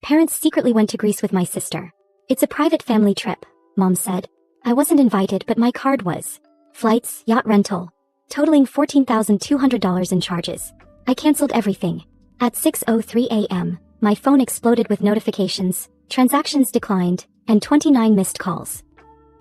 Parents secretly went to Greece with my sister. It's a private family trip, Mom said. I wasn't invited, but my card was. Flights, yacht rental, totaling $14,200 in charges. I canceled everything. At 6:03 a.m., my phone exploded with notifications, transactions declined, and 29 missed calls.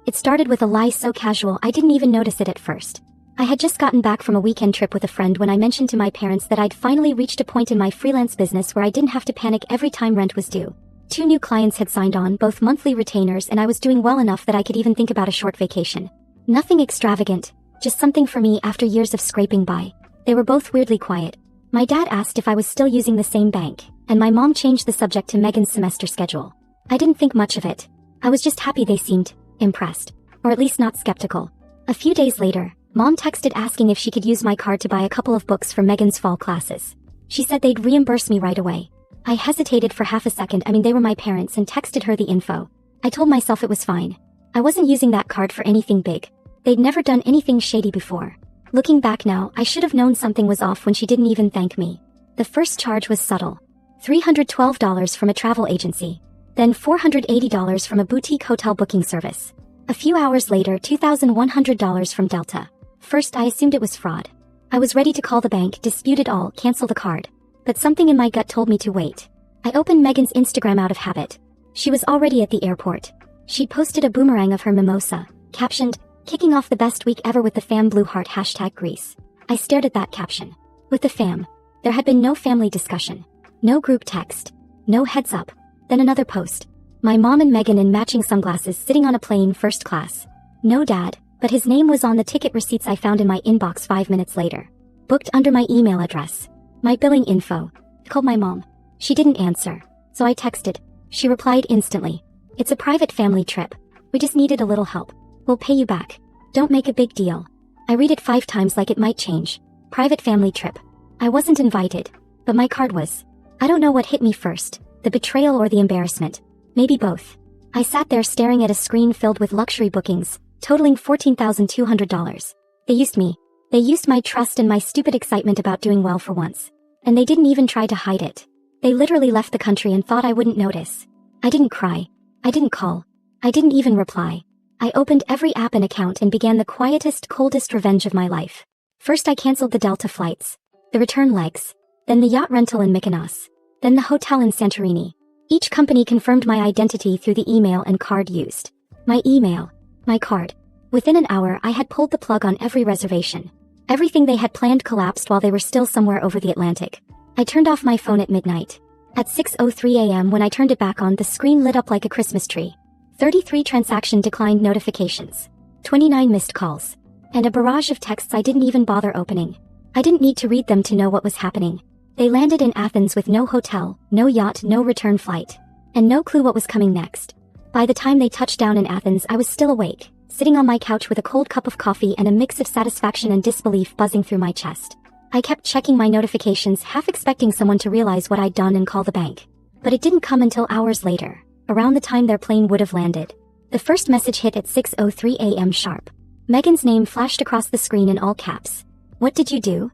It started with a lie so casual I didn't even notice it at first. I had just gotten back from a weekend trip with a friend when I mentioned to my parents that I'd finally reached a point in my freelance business where I didn't have to panic every time rent was due. 2 new clients had signed on, both monthly retainers, and I was doing well enough that I could even think about a short vacation. Nothing extravagant, just something for me after years of scraping by. They were both weirdly quiet. My dad asked if I was still using the same bank, and my mom changed the subject to Megan's semester schedule. I didn't think much of it. I was just happy they seemed impressed, or at least not skeptical. A few days later, Mom texted asking if she could use my card to buy a couple of books for Megan's fall classes. She said they'd reimburse me right away. I hesitated for half a second. They were my parents, and texted her the info. I told myself it was fine. I wasn't using that card for anything big. They'd never done anything shady before. Looking back now, I should have known something was off when she didn't even thank me. The first charge was subtle. $312 from a travel agency. Then $480 from a boutique hotel booking service. A few hours later, $2,100 from Delta. First, I assumed it was fraud. I was ready to call the bank, dispute it all, cancel the card. But something in my gut told me to wait. I opened Megan's Instagram out of habit. She was already at the airport. She'd posted a boomerang of her mimosa, captioned, "Kicking off the best week ever with the fam blue heart #Greece." I stared at that caption. With the fam. There had been no family discussion. No group text. No heads up. Then another post. My mom and Megan in matching sunglasses sitting on a plane first class. No dad, but his name was on the ticket receipts I found in my inbox 5 minutes later. Booked under my email address. My billing info. Called my mom. She didn't answer, so I texted. She replied instantly. "It's a private family trip. We just needed a little help. We'll pay you back. Don't make a big deal." I read it 5 times like it might change. Private family trip. I wasn't invited, but my card was. I don't know what hit me first, the betrayal or the embarrassment. Maybe both. I sat there staring at a screen filled with luxury bookings, totaling $14,200. They used me. They used my trust and my stupid excitement about doing well for once. And they didn't even try to hide it. They literally left the country and thought I wouldn't notice. I didn't cry. I didn't call. I didn't even reply. I opened every app and account and began the quietest, coldest revenge of my life. First I canceled the Delta flights, the return legs, then the yacht rental in Mykonos, then the hotel in Santorini. Each company confirmed my identity through the email and card used. My email. My card. Within an hour I had pulled the plug on every reservation. Everything they had planned collapsed while they were still somewhere over the Atlantic. I turned off my phone at midnight. At 6:03 a.m. when I turned it back on, the screen lit up like a Christmas tree. 33 transaction declined notifications. 29 missed calls. And a barrage of texts I didn't even bother opening. I didn't need to read them to know what was happening. They landed in Athens with no hotel, no yacht, no return flight. And no clue what was coming next. By the time they touched down in Athens, I was still awake, sitting on my couch with a cold cup of coffee and a mix of satisfaction and disbelief buzzing through my chest. I kept checking my notifications, half expecting someone to realize what I'd done and call the bank. But it didn't come until hours later, around the time their plane would have landed. The first message hit at 6:03 a.m. sharp. Megan's name flashed across the screen in all caps. "What did you do?"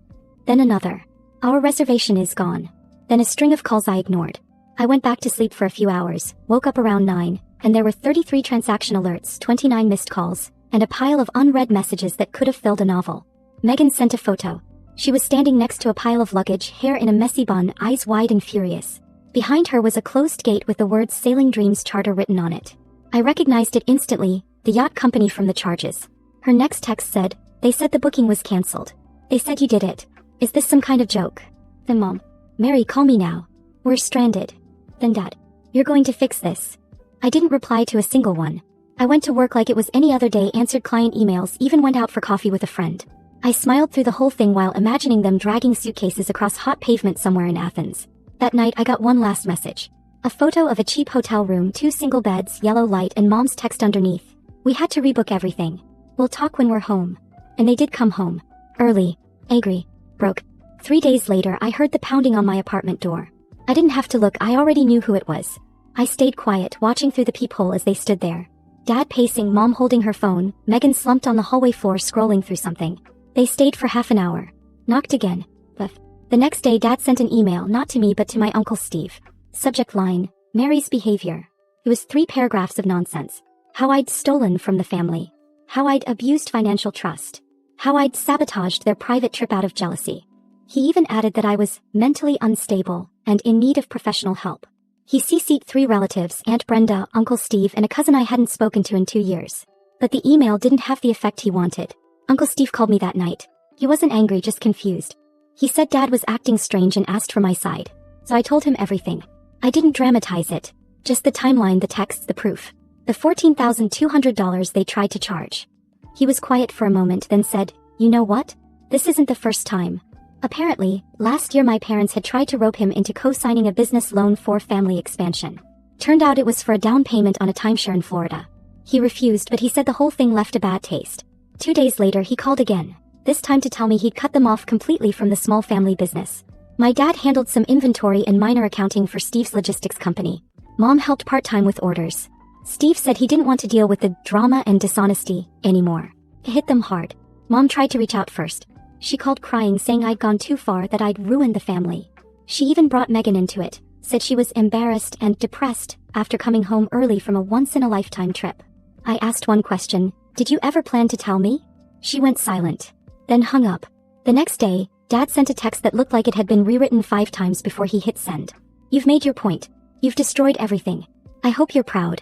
Then another. "Our reservation is gone." Then a string of calls I ignored. I went back to sleep for a few hours, woke up around 9, and there were 33 transaction alerts, 29 missed calls, and a pile of unread messages that could have filled a novel. Megan sent a photo. She was standing next to a pile of luggage, hair in a messy bun, eyes wide and furious. Behind her was a closed gate with the words Sailing Dreams Charter written on it. I recognized it instantly, the yacht company from the charges. Her next text said, "They said the booking was cancelled. They said you did it. Is this some kind of joke?" Then Mom. "Mary, call me now. We're stranded." Then Dad. "You're going to fix this." I didn't reply to a single one. I went to work like it was any other day, answered client emails, even went out for coffee with a friend. I smiled through the whole thing while imagining them dragging suitcases across hot pavement somewhere in Athens. That night I got one last message. A photo of a cheap hotel room, 2 single beds, yellow light, and Mom's text underneath. "We had to rebook everything. We'll talk when we're home." And they did come home. Early. Angry. Broke. 3 days later I heard the pounding on my apartment door. I didn't have to look, I already knew who it was. I stayed quiet, watching through the peephole as they stood there. Dad pacing, Mom holding her phone, Megan slumped on the hallway floor scrolling through something. They stayed for half an hour. Knocked again. Buff. The next day Dad sent an email, not to me but to my Uncle Steve. Subject line, Mary's behavior. It was 3 paragraphs of nonsense. How I'd stolen from the family. How I'd abused financial trust. How I'd sabotaged their private trip out of jealousy. He even added that I was mentally unstable and in need of professional help. He CC'd 3 relatives, Aunt Brenda, Uncle Steve, and a cousin I hadn't spoken to in 2 years. But the email didn't have the effect he wanted. Uncle Steve called me that night. He wasn't angry, just confused. He said Dad was acting strange and asked for my side. So I told him everything. I didn't dramatize it. Just the timeline, the texts, the proof. The $14,200 they tried to charge. He was quiet for a moment, then said, "You know what? This isn't the first time." Apparently, last year my parents had tried to rope him into co-signing a business loan for family expansion. Turned out it was for a down payment on a timeshare in Florida. He refused, but he said the whole thing left a bad taste. 2 days later he called again, this time to tell me he'd cut them off completely from the small family business. My dad handled some inventory and minor accounting for Steve's logistics company. Mom helped part-time with orders. Steve said he didn't want to deal with the drama and dishonesty anymore. It hit them hard. Mom tried to reach out first. She called crying, saying I'd gone too far, that I'd ruined the family. She even brought Megan into it, said she was embarrassed and depressed after coming home early from a once-in-a-lifetime trip. I asked one question, "Did you ever plan to tell me?" She went silent, then hung up. The next day, Dad sent a text that looked like it had been rewritten 5 times before he hit send. "You've made your point. You've destroyed everything. I hope you're proud."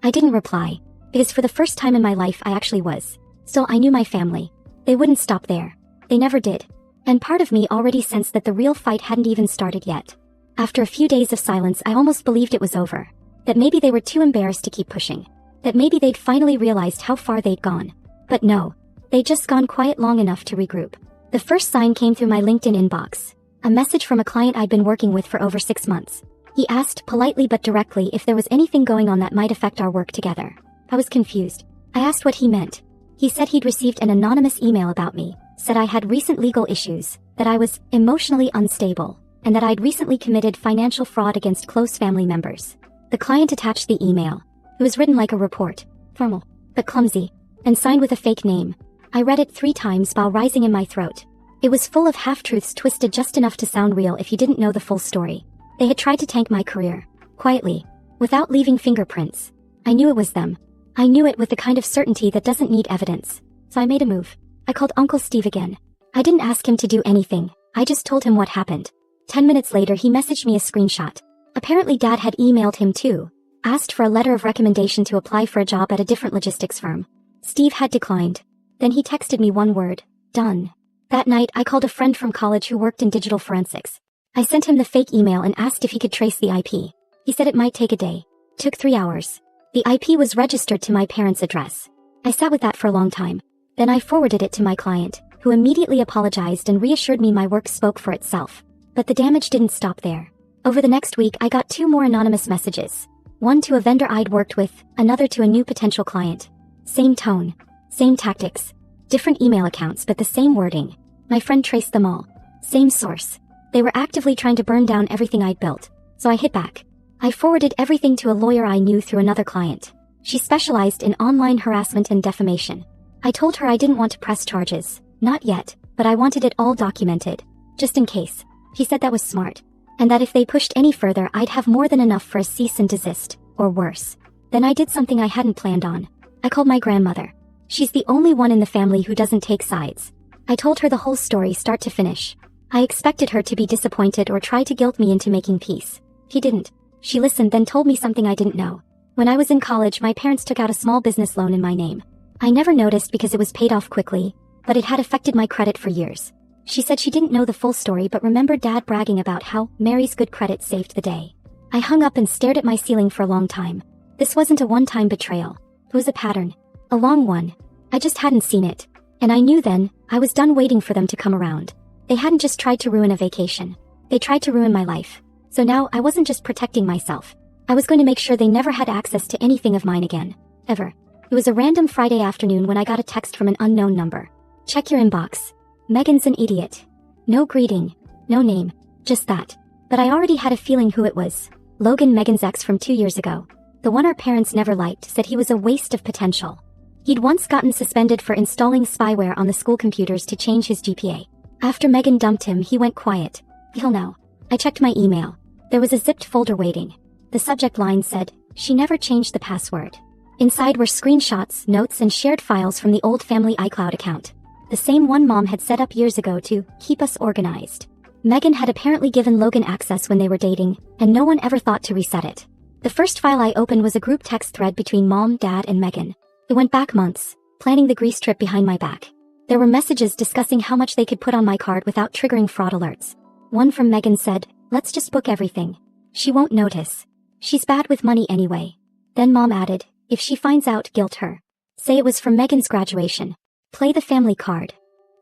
I didn't reply, because for the first time in my life I actually was. Still, I knew my family. They wouldn't stop there. They never did. And part of me already sensed that the real fight hadn't even started yet. After a few days of silence, I almost believed it was over. That maybe they were too embarrassed to keep pushing. That maybe they'd finally realized how far they'd gone. But no. They'd just gone quiet long enough to regroup. The first sign came through my LinkedIn inbox. A message from a client I'd been working with for over 6 months. He asked, politely but directly, if there was anything going on that might affect our work together. I was confused. I asked what he meant. He said he'd received an anonymous email about me. Said I had recent legal issues, that I was emotionally unstable, and that I'd recently committed financial fraud against close family members. The client attached the email. It was written like a report, formal, but clumsy, and signed with a fake name. I read it 3 times while rising in my throat. It was full of half-truths twisted just enough to sound real if you didn't know the full story. They had tried to tank my career, quietly, without leaving fingerprints. I knew it was them. I knew it with the kind of certainty that doesn't need evidence. So I made a move. I called Uncle Steve again. I didn't ask him to do anything. I just told him what happened. 10 minutes later he messaged me a screenshot. Apparently Dad had emailed him too. Asked for a letter of recommendation to apply for a job at a different logistics firm. Steve had declined. Then he texted me one word, "Done." That night I called a friend from college who worked in digital forensics. I sent him the fake email and asked if he could trace the IP. He said it might take a day. Took 3 hours. The IP was registered to my parents' address. I sat with that for a long time. Then I forwarded it to my client, who immediately apologized and reassured me my work spoke for itself. But the damage didn't stop there. Over the next week I got 2 more anonymous messages. One to a vendor I'd worked with, another to a new potential client. Same tone. Same tactics. Different email accounts but the same wording. My friend traced them all. Same source. They were actively trying to burn down everything I'd built. So I hit back. I forwarded everything to a lawyer I knew through another client. She specialized in online harassment and defamation. I told her I didn't want to press charges. Not yet, but I wanted it all documented. Just in case. She said that was smart. And that if they pushed any further I'd have more than enough for a cease and desist, or worse. Then I did something I hadn't planned on. I called my grandmother. She's the only one in the family who doesn't take sides. I told her the whole story start to finish. I expected her to be disappointed or try to guilt me into making peace. She didn't. She listened, then told me something I didn't know. When I was in college my parents took out a small business loan in my name. I never noticed because it was paid off quickly, but it had affected my credit for years. She said she didn't know the full story but remembered Dad bragging about how Mary's good credit saved the day. I hung up and stared at my ceiling for a long time. This wasn't a one-time betrayal. It was a pattern. A long one. I just hadn't seen it. And I knew then, I was done waiting for them to come around. They hadn't just tried to ruin a vacation. They tried to ruin my life. So now I wasn't just protecting myself. I was going to make sure they never had access to anything of mine again. Ever. It was a random Friday afternoon when I got a text from an unknown number. "Check your inbox. Megan's an idiot." No greeting. No name. Just that. But I already had a feeling who it was. Logan, Megan's ex from 2 years ago. The one our parents never liked, said he was a waste of potential. He'd once gotten suspended for installing spyware on the school computers to change his GPA. After Megan dumped him he went quiet. He'll know. I checked my email. There was a zipped folder waiting. The subject line said, "She never changed the password." Inside were screenshots, notes, and shared files from the old family iCloud account. The same one Mom had set up years ago to keep us organized. Megan had apparently given Logan access when they were dating, and no one ever thought to reset it. The first file I opened was a group text thread between Mom, Dad, and Megan. It went back months, planning the Greece trip behind my back. There were messages discussing how much they could put on my card without triggering fraud alerts. One from Megan said, "Let's just book everything. She won't notice. She's bad with money anyway." Then Mom added, "If she finds out, guilt her. Say it was from Megan's graduation. Play the family card."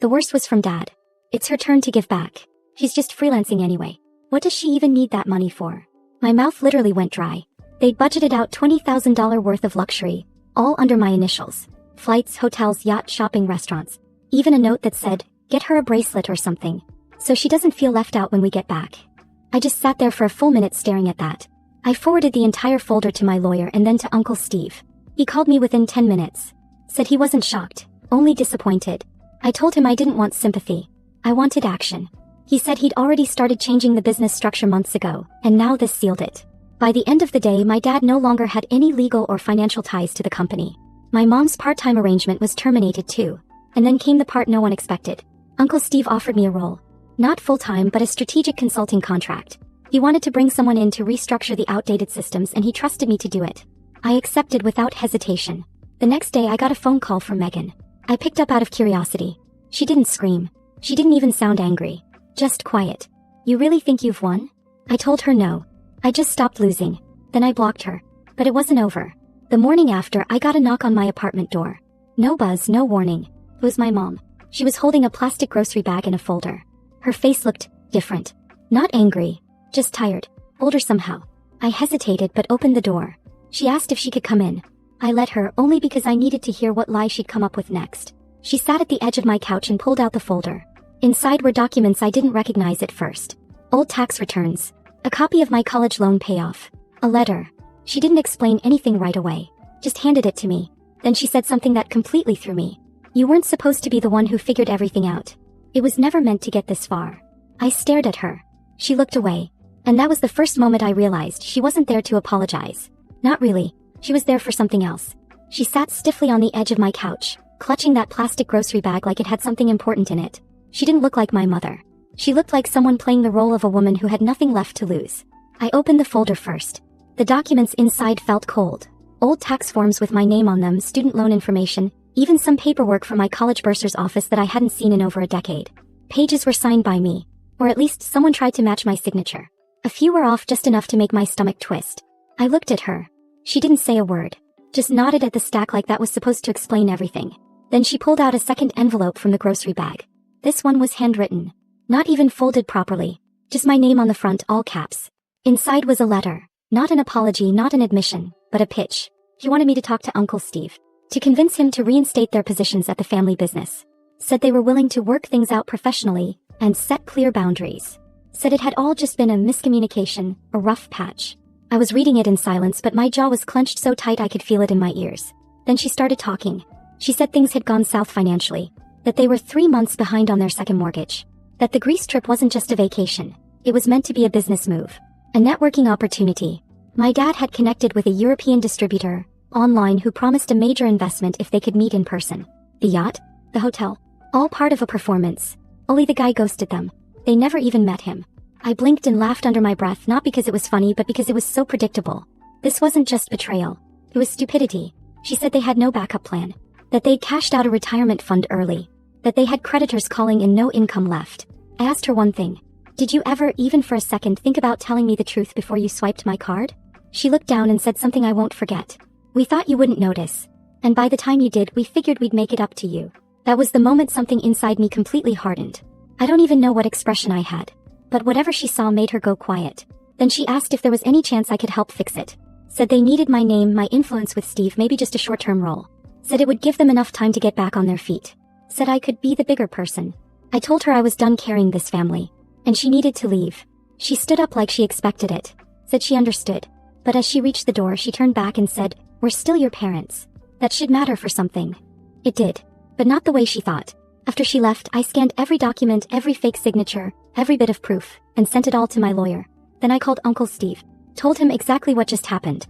The worst was from Dad. "It's her turn to give back. She's just freelancing anyway. What does she even need that money for?" My mouth literally went dry. They'd budgeted out $20,000 worth of luxury, all under my initials. Flights, hotels, yacht, shopping, restaurants. Even a note that said, "Get her a bracelet or something, so she doesn't feel left out when we get back." I just sat there for a full minute staring at that. I forwarded the entire folder to my lawyer and then to Uncle Steve. He called me within 10 minutes. Said he wasn't shocked, only disappointed. I told him I didn't want sympathy. I wanted action. He said he'd already started changing the business structure months ago, and now this sealed it. By the end of the day, my dad no longer had any legal or financial ties to the company. My mom's part-time arrangement was terminated too. And then came the part no one expected. Uncle Steve offered me a role. Not full-time, but a strategic consulting contract. He wanted to bring someone in to restructure the outdated systems, and he trusted me to do it. I accepted without hesitation. The next day I got a phone call from Megan. I picked up out of curiosity. She didn't scream. She didn't even sound angry. Just quiet. "You really think you've won?" I told her no. I just stopped losing. Then I blocked her. But it wasn't over. The morning after, I got a knock on my apartment door. No buzz, no warning. It was my mom. She was holding a plastic grocery bag in a folder. Her face looked different. Not angry, just tired, older somehow. I hesitated but opened the door. She asked if she could come in. I let her, only because I needed to hear what lie she'd come up with next. She sat at the edge of my couch and pulled out the folder. Inside were documents I didn't recognize at first. Old tax returns. A copy of my college loan payoff. A letter. She didn't explain anything right away. Just handed it to me. Then she said something that completely threw me. "You weren't supposed to be the one who figured everything out. It was never meant to get this far." I stared at her. She looked away. And that was the first moment I realized she wasn't there to apologize. Not really. She was there for something else. She sat stiffly on the edge of my couch, clutching that plastic grocery bag like it had something important in it. She didn't look like my mother. She looked like someone playing the role of a woman who had nothing left to lose. I opened the folder first. The documents inside felt cold. Old tax forms with my name on them, student loan information, even some paperwork from my college bursar's office that I hadn't seen in over a decade. Pages were signed by me. Or at least someone tried to match my signature. A few were off just enough to make my stomach twist. I looked at her. She didn't say a word. Just nodded at the stack like that was supposed to explain everything. Then she pulled out a second envelope from the grocery bag. This one was handwritten. Not even folded properly. Just my name on the front, all caps. Inside was a letter. Not an apology, not an admission, but a pitch. He wanted me to talk to Uncle Steve. To convince him to reinstate their positions at the family business. Said they were willing to work things out professionally and set clear boundaries. Said it had all just been a miscommunication, a rough patch. I was reading it in silence, but my jaw was clenched so tight I could feel it in my ears. Then she started talking. She said things had gone south financially. That they were 3 months behind on their second mortgage. That the Greece trip wasn't just a vacation. It was meant to be a business move. A networking opportunity. My dad had connected with a European distributor, online, who promised a major investment if they could meet in person. The yacht? The hotel? All part of a performance. Only the guy ghosted them. They never even met him. I blinked and laughed under my breath, not because it was funny but because it was so predictable. This wasn't just betrayal. It was stupidity. She said they had no backup plan. That they'd cashed out a retirement fund early. That they had creditors calling and no income left. I asked her one thing. "Did you ever, even for a second, think about telling me the truth before you swiped my card?" She looked down and said something I won't forget. "We thought you wouldn't notice. And by the time you did, we figured we'd make it up to you." That was the moment something inside me completely hardened. I don't even know what expression I had. But whatever she saw made her go quiet. Then she asked if there was any chance I could help fix it. Said they needed my name, my influence with Steve, maybe just a short-term role. Said it would give them enough time to get back on their feet. Said I could be the bigger person. I told her I was done carrying this family. And she needed to leave. She stood up like she expected it. Said she understood. But as she reached the door, she turned back and said, "We're still your parents. That should matter for something." It did. But not the way she thought. After she left, I scanned every document, every fake signature, every bit of proof, and sent it all to my lawyer. Then I called Uncle Steve. Told him exactly what just happened.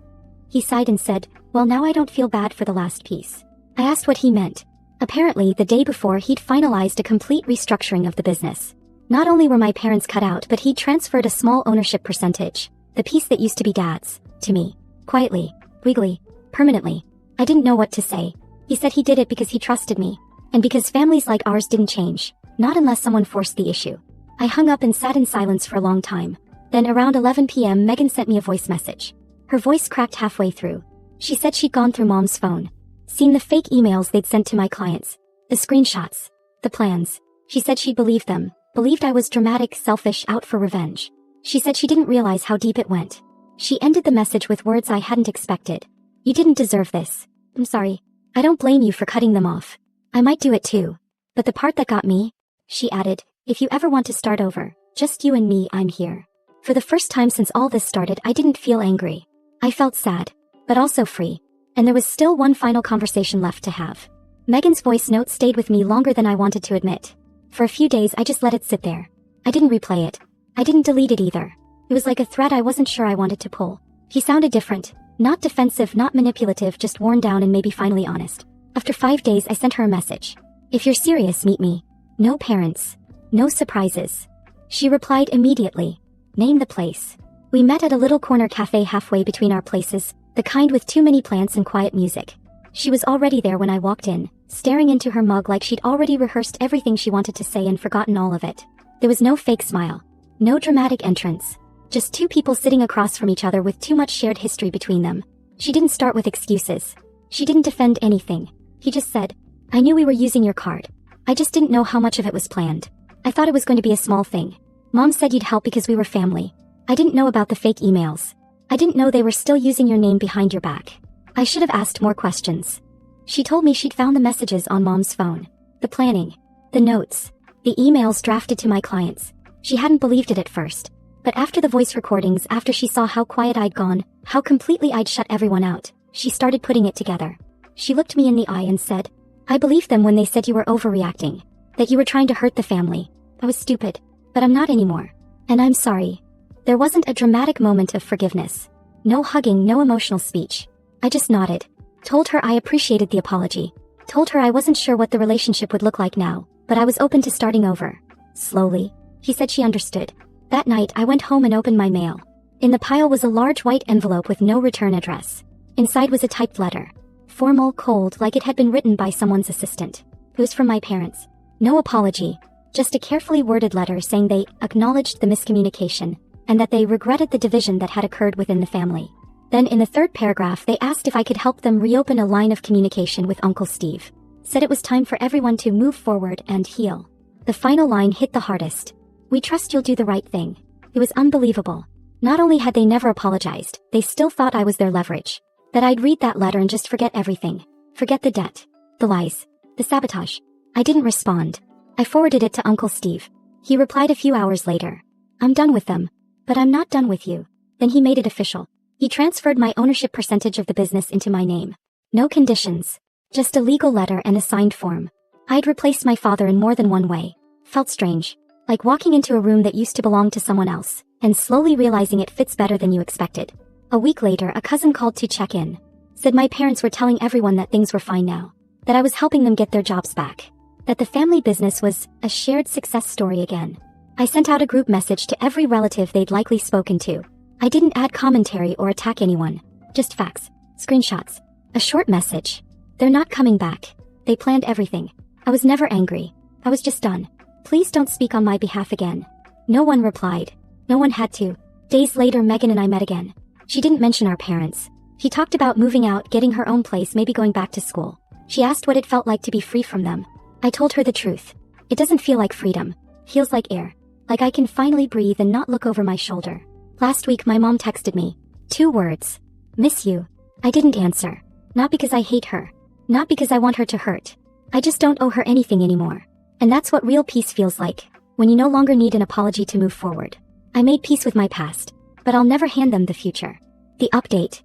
He sighed and said, "Well, now I don't feel bad for the last piece." I asked what he meant. Apparently, the day before he'd finalized a complete restructuring of the business. Not only were my parents cut out, but he'd transferred a small ownership percentage, the piece that used to be Dad's, to me. Quietly, legally, permanently. I didn't know what to say. He said he did it because he trusted me, and because families like ours didn't change, not unless someone forced the issue. I hung up and sat in silence for a long time. Then around 11 p.m. Megan sent me a voice message. Her voice cracked halfway through. She said she'd gone through Mom's phone, seen the fake emails they'd sent to my clients, the screenshots, the plans. She said she believed them, believed I was dramatic, selfish, out for revenge. She said she didn't realize how deep it went. She ended the message with words I hadn't expected. "You didn't deserve this. I'm sorry. I don't blame you for cutting them off. I might do it too. But the part that got me," she added, "if you ever want to start over, just you and me, I'm here." For the first time since all this started, I didn't feel angry. I felt sad, but also free. And there was still one final conversation left to have. Megan's voice note stayed with me longer than I wanted to admit. For a few days I just let it sit there. I didn't replay it. I didn't delete it either. It was like a thread I wasn't sure I wanted to pull. He sounded different. Not defensive, not manipulative, just worn down and maybe finally honest. After 5 days I sent her a message. "If you're serious, meet me. No parents. No surprises." She replied immediately. "Name the place." We met at a little corner cafe halfway between our places, the kind with too many plants and quiet music. She was already there when I walked in, staring into her mug like she'd already rehearsed everything she wanted to say and forgotten all of it. There was no fake smile. No dramatic entrance. Just two people sitting across from each other with too much shared history between them. She didn't start with excuses. She didn't defend anything. He just said, "I knew we were using your card. I just didn't know how much of it was planned. I thought it was going to be a small thing. Mom said you'd help because we were family. I didn't know about the fake emails. I didn't know they were still using your name behind your back. I should have asked more questions." She told me she'd found the messages on Mom's phone. The planning. The notes. The emails drafted to my clients. She hadn't believed it at first. But after the voice recordings, after she saw how quiet I'd gone, how completely I'd shut everyone out, she started putting it together. She looked me in the eye and said, "I believed them when they said you were overreacting. That you were trying to hurt the family. I was stupid. But I'm not anymore. And I'm sorry." There wasn't a dramatic moment of forgiveness. No hugging, no emotional speech. I just nodded. Told her I appreciated the apology. Told her I wasn't sure what the relationship would look like now, but I was open to starting over. Slowly. She said she understood. That night I went home and opened my mail. In the pile was a large white envelope with no return address. Inside was a typed letter. Formal, cold, like it had been written by someone's assistant. It was from my parents. No apology. Just a carefully worded letter saying they acknowledged the miscommunication, and that they regretted the division that had occurred within the family. Then in the third paragraph they asked if I could help them reopen a line of communication with Uncle Steve. Said it was time for everyone to move forward and heal. The final line hit the hardest. "We trust you'll do the right thing." It was unbelievable. Not only had they never apologized, they still thought I was their leverage. That I'd read that letter and just forget everything. Forget the debt. The lies. The sabotage. I didn't respond. I forwarded it to Uncle Steve. He replied a few hours later. "I'm done with them. But I'm not done with you." Then he made it official. He transferred my ownership percentage of the business into my name. No conditions. Just a legal letter and a signed form. I'd replaced my father in more than one way. Felt strange. Like walking into a room that used to belong to someone else, and slowly realizing it fits better than you expected. A week later, a cousin called to check in. Said my parents were telling everyone that things were fine now. That I was helping them get their jobs back. That the family business was a shared success story again. I sent out a group message to every relative they'd likely spoken to. I didn't add commentary or attack anyone. Just facts. Screenshots. A short message. "They're not coming back. They planned everything." I was never angry. I was just done. "Please don't speak on my behalf again." No one replied. No one had to. Days later Megan and I met again. She didn't mention our parents. She talked about moving out, getting her own place, maybe going back to school. She asked what it felt like to be free from them. I told her the truth. It doesn't feel like freedom. Feels like air. Like I can finally breathe and not look over my shoulder. Last week my mom texted me. 2 words. "Miss you." I didn't answer. Not because I hate her. Not because I want her to hurt. I just don't owe her anything anymore. And that's what real peace feels like, when you no longer need an apology to move forward. I made peace with my past, but I'll never hand them the future. The update.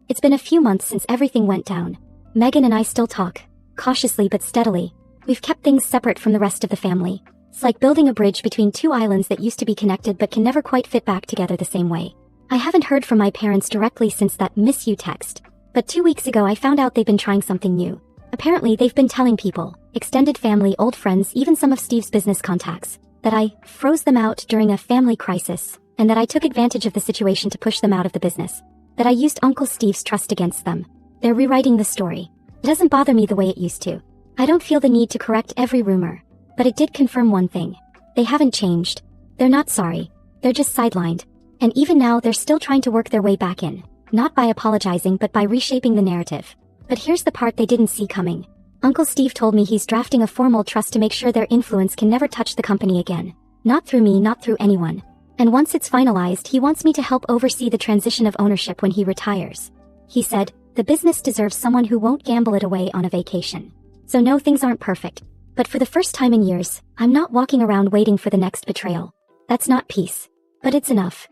It's been a few months since everything went down. Megan and I still talk, cautiously but steadily. We've kept things separate from the rest of the family. It's like building a bridge between 2 islands that used to be connected but can never quite fit back together the same way. I haven't heard from my parents directly since that miss you text. But 2 weeks ago I found out they've been trying something new. Apparently they've been telling people, extended family, old friends, even some of Steve's business contacts, that I froze them out during a family crisis, and that I took advantage of the situation to push them out of the business. That I used Uncle Steve's trust against them. They're rewriting the story. It doesn't bother me the way it used to. I don't feel the need to correct every rumor. But it did confirm one thing. They haven't changed. They're not sorry. They're just sidelined. And even now they're still trying to work their way back in. Not by apologizing but by reshaping the narrative. But here's the part they didn't see coming. Uncle Steve told me he's drafting a formal trust to make sure their influence can never touch the company again. Not through me, not through anyone. And once it's finalized, he wants me to help oversee the transition of ownership when he retires. He said, the business deserves someone who won't gamble it away on a vacation. So no, things aren't perfect. But for the first time in years, I'm not walking around waiting for the next betrayal. That's not peace. But it's enough.